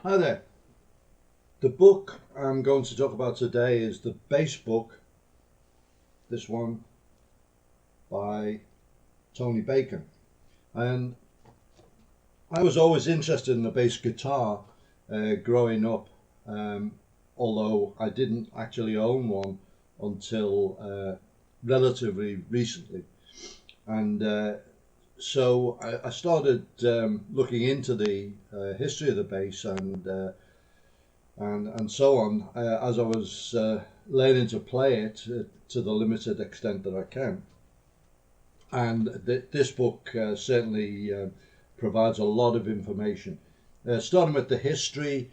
Hi there. The book I'm going to talk about today is the bass book, this one by Tony Bacon. And I was always interested in the bass guitar growing up, although I didn't actually own one until relatively recently. And so I started looking into the history of the bass and so on as I was learning to play it to the limited extent that I can. And this book certainly provides a lot of information. Starting with the history,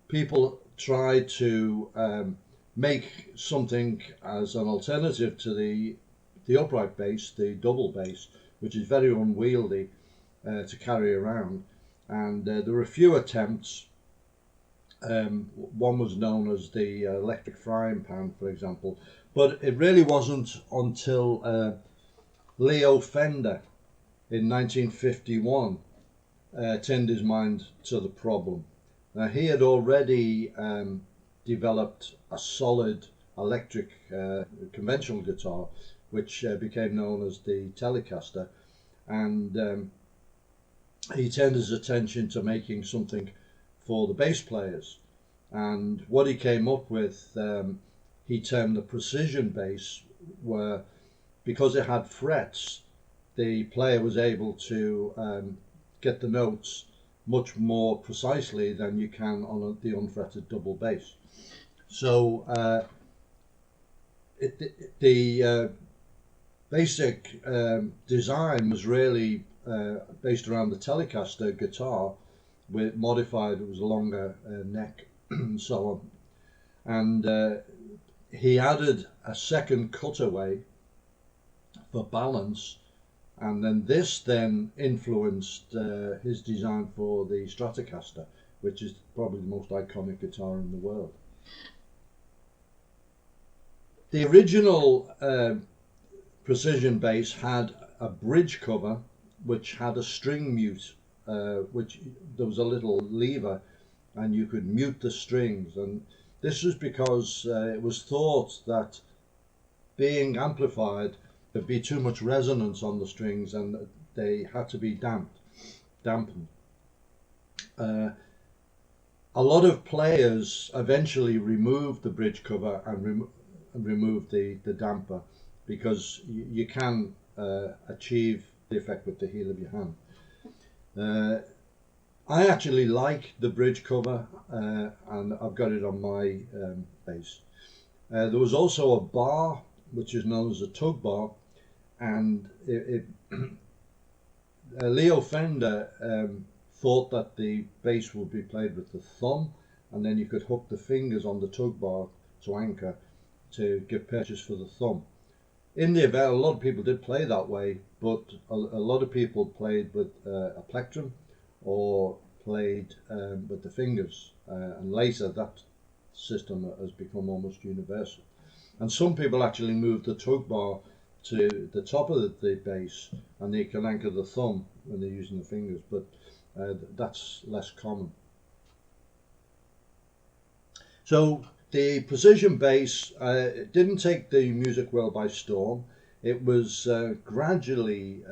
people try to make something as an alternative to the upright bass, the double bass, which is very unwieldy to carry around. And there were a few attempts. One was known as the electric frying pan, for example, but it really wasn't until Leo Fender in 1951 turned his mind to the problem. Now, he had already developed a solid electric conventional guitar, which became known as the Telecaster, and he turned his attention to making something for the bass players. And what he came up with, he termed the precision bass, where because it had frets, the player was able to get the notes much more precisely than you can on the unfretted double bass. So the basic design was really based around the Telecaster guitar, with modified. It was a longer neck and so on, and he added a second cutaway for balance, and then this influenced his design for the Stratocaster, which is probably the most iconic guitar in the world. The original precision bass had a bridge cover which had a string mute, which there was a little lever and you could mute the strings, and this was because it was thought that being amplified there'd be too much resonance on the strings and they had to be dampened. A lot of players eventually removed the bridge cover and removed the damper, because you can achieve the effect with the heel of your hand. I actually like the bridge cover, and I've got it on my bass. There was also a bar, which is known as a tug bar, and Leo Fender thought that the bass would be played with the thumb, and then you could hook the fingers on the tug bar to anchor to give purchase for the thumb. In the event, a lot of people did play that way, but a lot of people played with a plectrum or played with the fingers, and later that system has become almost universal. And some people actually moved the tug bar to the top of the bass, and they can anchor the thumb when they're using the fingers, but that's less common. So the precision bass didn't take the music world by storm. It was gradually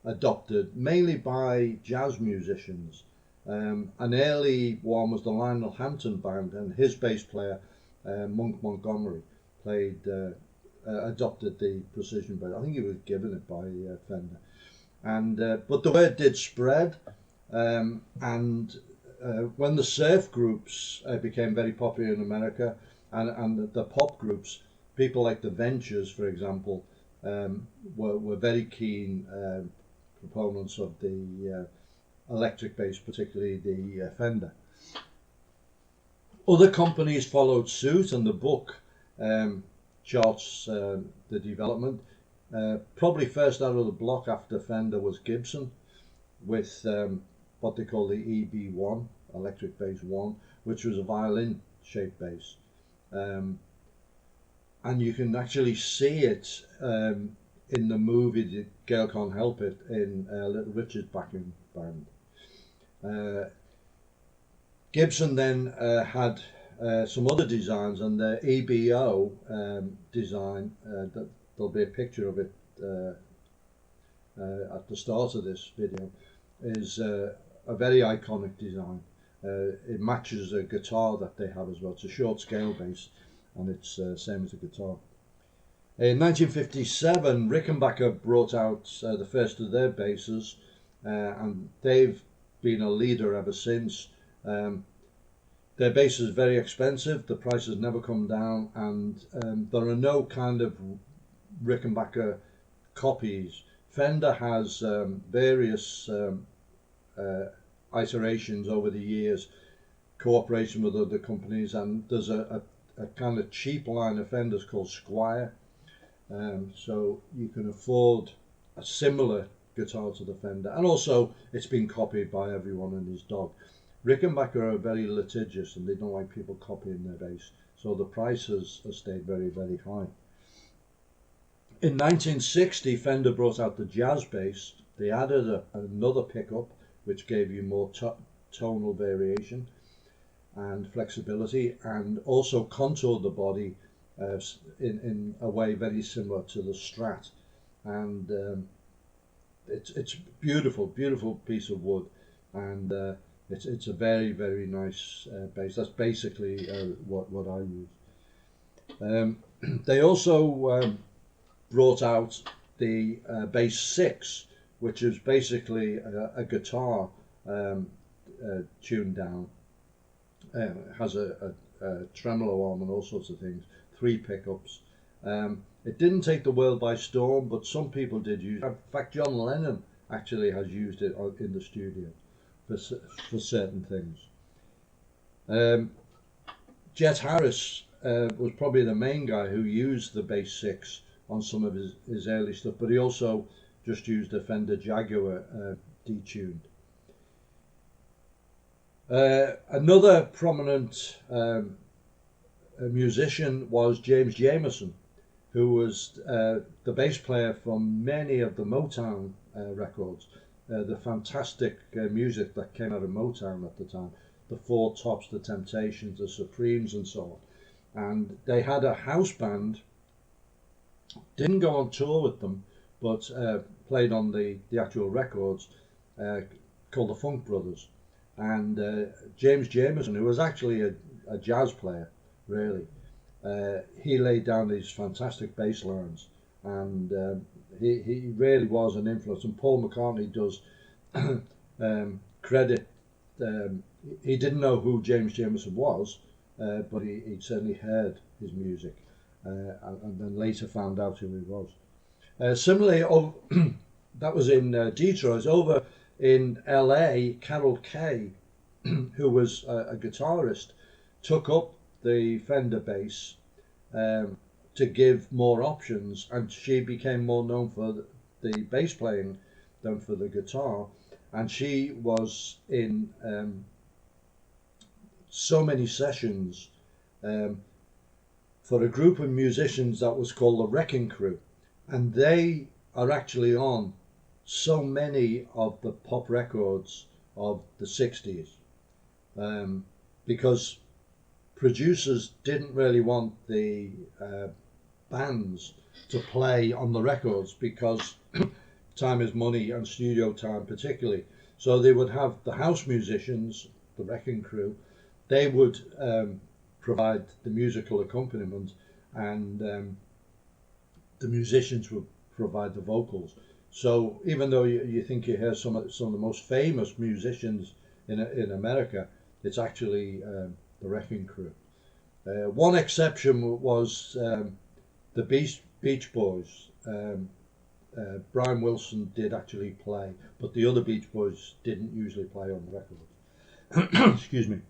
adopted mainly by jazz musicians. An early one was the Lionel Hampton Band, and his bass player, Monk Montgomery, adopted the precision bass. I think he was given it by Fender. And but the word did spread, and when the surf groups became very popular in America, and the pop groups, people like the Ventures, for example, were very keen proponents of the electric bass, particularly the Fender. Other companies followed suit, and the book charts the development. Probably first out of the block after Fender was Gibson, with what they call the EB1, Electric Bass 1, which was a violin-shaped bass. And you can actually see it in the movie The Girl Can't Help It in Little Richard's backing band. Gibson then had some other designs, and the EBO design, there'll be a picture of it at the start of this video, is a very iconic design. It matches a guitar that they have as well. It's a short scale bass, and it's same as a guitar. In 1957, Rickenbacker brought out the first of their basses, and they've been a leader ever since. Their bass is very expensive, the price has never come down, and there are no kind of Rickenbacker copies. Fender has various iterations over the years, cooperation with other companies, and there's a kind of cheap line of Fenders called Squire, so you can afford a similar guitar to the Fender, and also it's been copied by everyone and his dog. Rickenbacker are very litigious, and they don't like people copying their bass, so the price has stayed very, very high. In 1960, Fender brought out the jazz bass. They added another pickup which gave you more tonal variation and flexibility, and also contoured the body in a way very similar to the Strat. And it's beautiful piece of wood, and it's a very, very nice bass. That's basically what I use. They also brought out the bass 6, which is basically a guitar tuned down. It has a tremolo arm and all sorts of things, 3 pickups. It didn't take the world by storm, but some people did use it. In fact, John Lennon actually has used it in the studio for certain things. Jet Harris was probably the main guy who used the bass 6 on some of his early stuff, but he also just used a Fender Jaguar detuned. Another prominent musician was James Jameson, who was the bass player from many of the Motown records, the fantastic music that came out of Motown at the time, the Four Tops, the Temptations, the Supremes, and so on. And they had a house band, didn't go on tour with them, but played on the actual records, called the Funk Brothers. And James Jameson, who was actually a jazz player, really, he laid down these fantastic bass lines, and he really was an influence. And Paul McCartney does credit, he didn't know who James Jameson was, but he certainly heard his music, and then later found out who he was. Similarly, that was in Detroit. Over in LA, Carol Kay, who was a guitarist, took up the Fender bass to give more options, and she became more known for the bass playing than for the guitar. And she was in so many sessions for a group of musicians that was called the Wrecking Crew, and they are actually on so many of the pop records of the 60s, because producers didn't really want the bands to play on the records, because time is money, and studio time particularly. So they would have the house musicians, the Wrecking Crew, they would provide the musical accompaniment, and the musicians would provide the vocals. So even though you think you hear some of the most famous musicians in America, it's actually the Wrecking Crew. One exception was the Beach Boys. Brian Wilson did actually play, but the other Beach Boys didn't usually play on the record. Excuse me.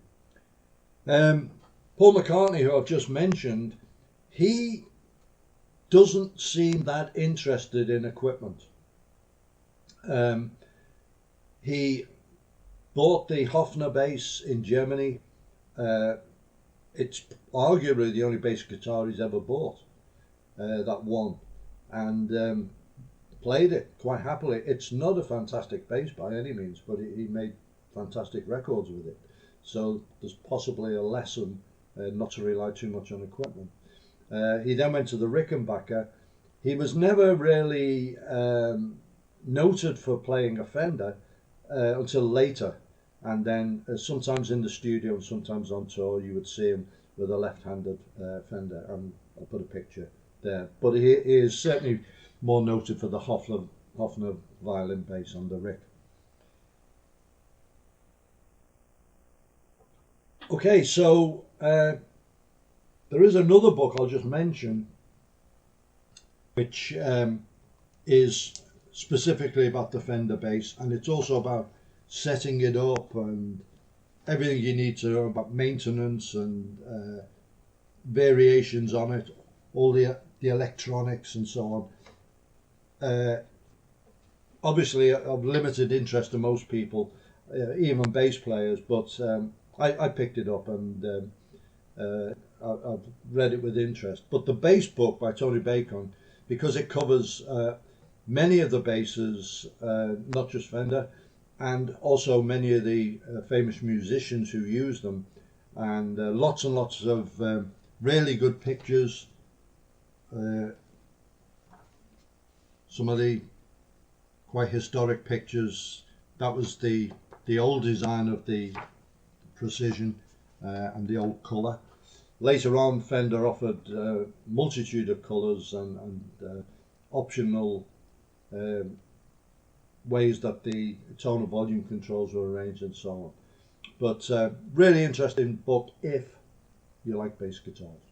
Paul McCartney, who I've just mentioned, he doesn't seem that interested in equipment. He bought the Hofner bass in Germany. It's arguably the only bass guitar he's ever bought, that one, and played it quite happily. It's not a fantastic bass by any means, but he made fantastic records with it. So there's possibly a lesson not to rely too much on equipment. He then went to the Rickenbacker. He was never really noted for playing a Fender until later. And then sometimes in the studio and sometimes on tour, you would see him with a left-handed Fender. And I'll put a picture there. But he is certainly more noted for the Hofner violin bass on the Rick. Okay, so there is another book I'll just mention, which is specifically about the Fender bass, and it's also about setting it up and everything you need to know about maintenance and variations on it, all the electronics and so on. Obviously of limited interest to most people, even bass players, but I picked it up and I've read it with interest. But the bass book by Tony Bacon, because it covers many of the basses, not just Fender, and also many of the famous musicians who use them, and lots of really good pictures. Some of the quite historic pictures. That was the old design of the Precision and the old colour. Later on, Fender offered a multitude of colours and optional ways that the tone and volume controls were arranged and so on. But really interesting book if you like bass guitars.